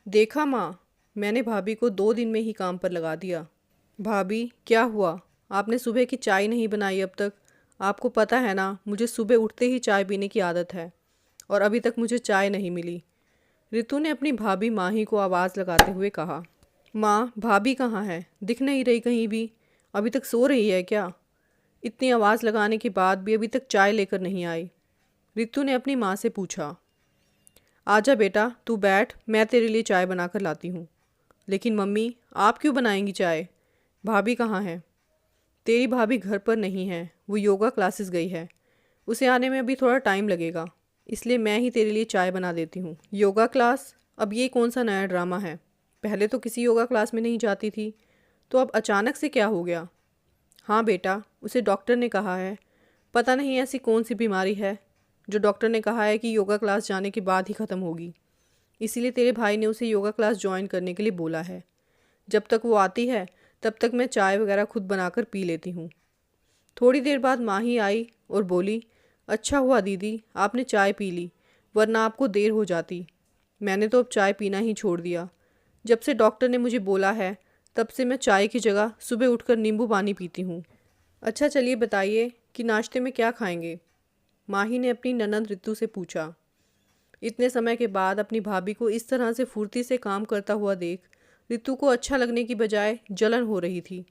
देखा माँ, मैंने भाभी को 2 दिन में ही काम पर लगा दिया। भाभी क्या हुआ? आपने सुबह की चाय नहीं बनाई अब तक। आपको पता है ना, मुझे सुबह उठते ही चाय पीने की आदत है और अभी तक मुझे चाय नहीं मिली। रितु ने अपनी भाभी माही को आवाज़ लगाते हुए कहा। माँ, भाभी कहाँ है? दिख नहीं रही कहीं भी। अभी तक सो रही है क्या? इतनी आवाज़ लगाने के बाद भी अभी तक चाय लेकर नहीं आई। रितु ने अपनी माँ से पूछा। आजा बेटा, तू बैठ, मैं तेरे लिए चाय बनाकर लाती हूँ। लेकिन मम्मी, आप क्यों बनाएंगी चाय? भाभी कहाँ है? तेरी भाभी घर पर नहीं है, वो योगा क्लासेस गई है। उसे आने में अभी थोड़ा टाइम लगेगा, इसलिए मैं ही तेरे लिए चाय बना देती हूँ। योगा क्लास? अब ये कौन सा नया ड्रामा है? पहले तो किसी योगा क्लास में नहीं जाती थी, तो अब अचानक से क्या हो गया? हाँ बेटा, उसे डॉक्टर ने कहा है। पता नहीं ऐसी कौन सी बीमारी है जो डॉक्टर ने कहा है कि योगा क्लास जाने के बाद ही ख़त्म होगी। इसीलिए तेरे भाई ने उसे योगा क्लास ज्वाइन करने के लिए बोला है। जब तक वो आती है तब तक मैं चाय वगैरह खुद बनाकर पी लेती हूँ। थोड़ी देर बाद माही आई और बोली, अच्छा हुआ दीदी आपने चाय पी ली, वरना आपको देर हो जाती। मैंने तो अब चाय पीना ही छोड़ दिया। जब से डॉक्टर ने मुझे बोला है तब से मैं चाय की जगह सुबह उठकर नींबू पानी पीती हूँ। अच्छा चलिए बताइए कि नाश्ते में क्या खाएंगे? माही ने अपनी ननद रितु से पूछा। इतने समय के बाद अपनी भाभी को इस तरह से फुर्ती से काम करता हुआ देख रितु को अच्छा लगने की बजाय जलन हो रही थी।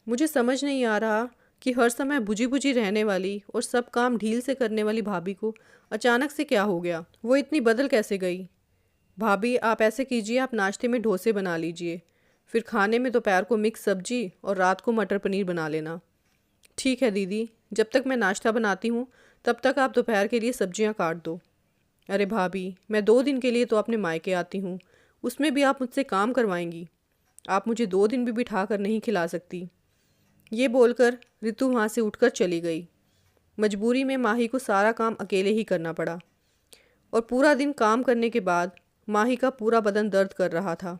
मुझे समझ नहीं आ रहा कि हर समय बुझी बुझी रहने वाली और सब काम ढील से करने वाली भाभी को अचानक से क्या हो गया? वो इतनी बदल कैसे गई? भाभी आप ऐसे कीजिए, आप नाश्ते में डोसे बना लीजिए, फिर खाने में दोपहर को मिक्स सब्जी और रात को मटर पनीर बना लेना। ठीक है दीदी, जब तक मैं नाश्ता बनाती हूँ तब तक आप दोपहर के लिए सब्जियाँ काट दो। अरे भाभी, मैं 2 दिन के लिए तो अपने मायके आती हूँ, उसमें भी आप मुझसे काम करवाएंगी? आप मुझे 2 दिन भी बिठा कर नहीं खिला सकती। ये बोलकर रितु वहाँ से उठकर चली गई। मजबूरी में माही को सारा काम अकेले ही करना पड़ा और पूरा दिन काम करने के बाद माही का पूरा बदन दर्द कर रहा था।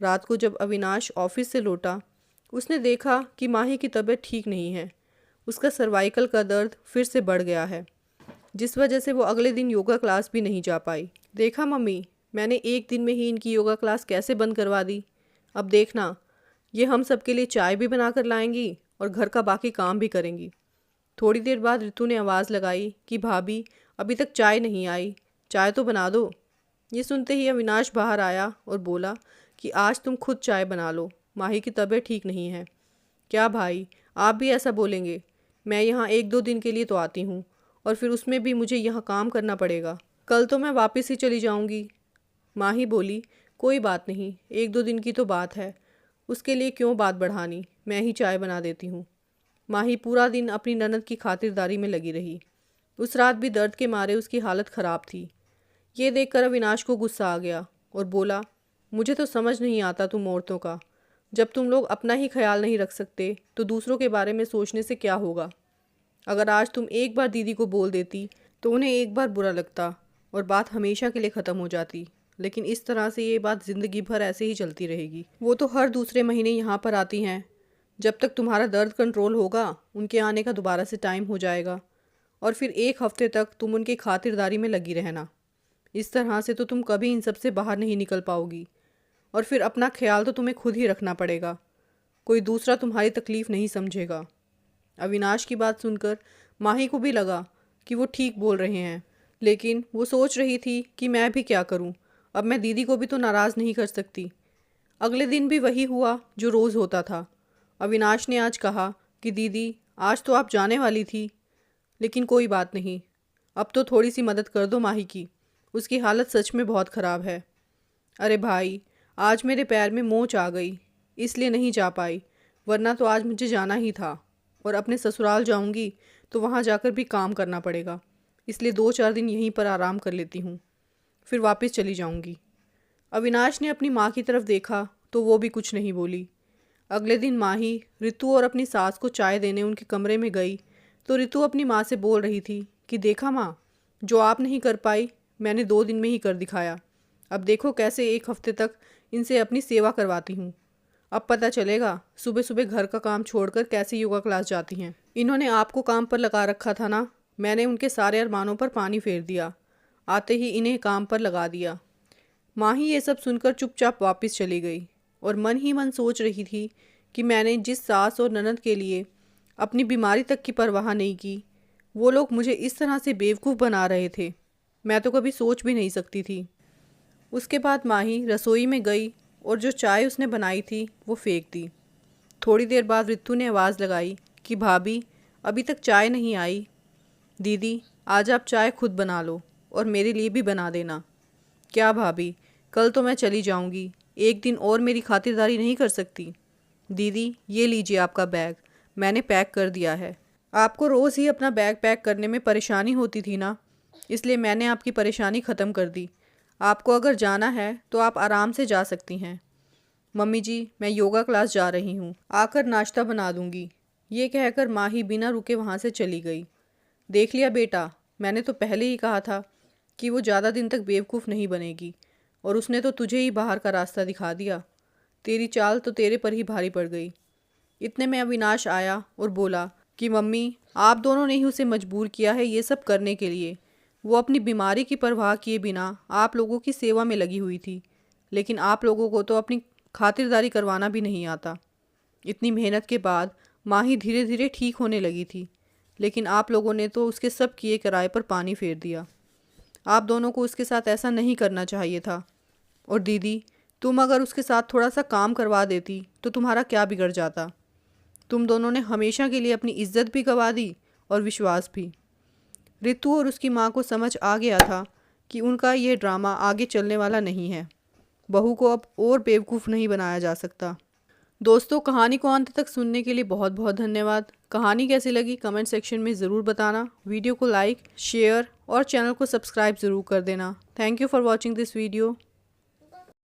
रात को जब अविनाश ऑफिस से लौटा, उसने देखा कि माही की तबीयत ठीक नहीं है। उसका सर्वाइकल का दर्द फिर से बढ़ गया है, जिस वजह से वो अगले दिन योगा क्लास भी नहीं जा पाई। देखा मम्मी, मैंने एक दिन में ही इनकी योगा क्लास कैसे बंद करवा दी। अब देखना, ये हम सबके लिए चाय भी बना कर लाएंगी और घर का बाकी काम भी करेंगी। थोड़ी देर बाद रितु ने आवाज़ लगाई कि भाभी अभी तक चाय नहीं आई, चाय तो बना दो। ये सुनते ही अविनाश बाहर आया और बोला कि आज तुम खुद चाय बना लो, माही की तबीयत ठीक नहीं है। क्या भाई, आप भी ऐसा बोलेंगे? मैं यहाँ 1-2 दिन के लिए तो आती हूँ और फिर उसमें भी मुझे यहाँ काम करना पड़ेगा। कल तो मैं वापस ही चली जाऊँगी। माही बोली, कोई बात नहीं, 1-2 दिन की तो बात है, उसके लिए क्यों बात बढ़ानी, मैं ही चाय बना देती हूँ। माही पूरा दिन अपनी ननद की खातिरदारी में लगी रही। उस रात भी दर्द के मारे उसकी हालत ख़राब थी। ये देखकर अविनाश को गुस्सा आ गया और बोला, मुझे तो समझ नहीं आता तुम औरतों का। जब तुम लोग अपना ही ख्याल नहीं रख सकते तो दूसरों के बारे में सोचने से क्या होगा? अगर आज तुम एक बार दीदी को बोल देती तो उन्हें एक बार बुरा लगता और बात हमेशा के लिए ख़त्म हो जाती। लेकिन इस तरह से ये बात ज़िंदगी भर ऐसे ही चलती रहेगी। वो तो हर दूसरे महीने यहाँ पर आती हैं। जब तक तुम्हारा दर्द कंट्रोल होगा उनके आने का दोबारा से टाइम हो जाएगा और फिर एक हफ्ते तक तुम उनकी खातिरदारी में लगी रहना। इस तरह से तो तुम कभी इन सब से बाहर नहीं निकल पाओगी और फिर अपना ख्याल तो तुम्हें खुद ही रखना पड़ेगा। कोई दूसरा तुम्हारी तकलीफ़ नहीं समझेगा। अविनाश की बात सुनकर माही को भी लगा कि वो ठीक बोल रहे हैं, लेकिन वो सोच रही थी कि मैं भी क्या करूं। अब मैं दीदी को भी तो नाराज़ नहीं कर सकती। अगले दिन भी वही हुआ जो रोज़ होता था। अविनाश ने आज कहा कि दीदी आज तो आप जाने वाली थी, लेकिन कोई बात नहीं, अब तो थोड़ी सी मदद कर दो माही की, उसकी हालत सच में बहुत ख़राब है। अरे भाई, आज मेरे पैर में मोच आ गई, इसलिए नहीं जा पाई, वरना तो आज मुझे जाना ही था और अपने ससुराल जाऊंगी तो वहाँ जाकर भी काम करना पड़ेगा, इसलिए 2-4 दिन यहीं पर आराम कर लेती हूँ, फिर वापस चली जाऊंगी। अविनाश ने अपनी माँ की तरफ देखा तो वो भी कुछ नहीं बोली। अगले दिन माही रितु और अपनी सास को चाय देने उनके कमरे में गई तो रितु अपनी माँ से बोल रही थी कि देखा माँ, जो आप नहीं कर पाई मैंने 2 दिन में ही कर दिखाया। अब देखो कैसे एक हफ्ते तक इनसे अपनी सेवा करवाती हूँ। अब पता चलेगा सुबह सुबह घर का काम छोड़कर कैसे योगा क्लास जाती हैं। इन्होंने आपको काम पर लगा रखा था ना, मैंने उनके सारे अरमानों पर पानी फेर दिया, आते ही इन्हें काम पर लगा दिया। माही ये सब सुनकर चुपचाप वापस चली गई और मन ही मन सोच रही थी कि मैंने जिस सास और ननद के लिए अपनी बीमारी तक की परवाह नहीं की, वो लोग मुझे इस तरह से बेवकूफ़ बना रहे थे। मैं तो कभी सोच भी नहीं सकती थी। उसके बाद माही रसोई में गई और जो चाय उसने बनाई थी वो फेंक दी। थोड़ी देर बाद रितु ने आवाज़ लगाई कि भाभी, अभी तक चाय नहीं आई। दीदी, आज आप चाय खुद बना लो और मेरे लिए भी बना देना। क्या भाभी, कल तो मैं चली जाऊंगी, एक दिन और मेरी खातिरदारी नहीं कर सकती? दीदी, ये लीजिए आपका बैग, मैंने पैक कर दिया है। आपको रोज़ ही अपना बैग पैक करने में परेशानी होती थी ना, इसलिए मैंने आपकी परेशानी ख़त्म कर दी। आपको अगर जाना है तो आप आराम से जा सकती हैं। मम्मी जी, मैं योगा क्लास जा रही हूँ, आकर नाश्ता बना दूँगी। ये कहकर माही बिना रुके वहाँ से चली गई। देख लिया बेटा, मैंने तो पहले ही कहा था कि वो ज़्यादा दिन तक बेवकूफ़ नहीं बनेगी, और उसने तो तुझे ही बाहर का रास्ता दिखा दिया। तेरी चाल तो तेरे पर ही भारी पड़ गई। इतने में अविनाश आया और बोला कि मम्मी, आप दोनों ने ही उसे मजबूर किया है ये सब करने के लिए। वो अपनी बीमारी की परवाह किए बिना आप लोगों की सेवा में लगी हुई थी, लेकिन आप लोगों को तो अपनी खातिरदारी करवाना भी नहीं आता। इतनी मेहनत के बाद माही धीरे धीरे ठीक होने लगी थी, लेकिन आप लोगों ने तो उसके सब किए किराए पर पानी फेर दिया। आप दोनों को उसके साथ ऐसा नहीं करना चाहिए था। और दीदी, तुम अगर उसके साथ थोड़ा सा काम करवा देती तो तुम्हारा क्या बिगड़ जाता? तुम दोनों ने हमेशा के लिए अपनी इज्जत भी गंवा दी और विश्वास भी। रितु और उसकी माँ को समझ आ गया था कि उनका ये ड्रामा आगे चलने वाला नहीं है। बहू को अब और बेवकूफ़ नहीं बनाया जा सकता। दोस्तों, कहानी को अंत तक सुनने के लिए बहुत बहुत धन्यवाद। कहानी कैसी लगी कमेंट सेक्शन में ज़रूर बताना। वीडियो को लाइक, शेयर और चैनल को सब्सक्राइब ज़रूर कर देना। Thank you for watching this video.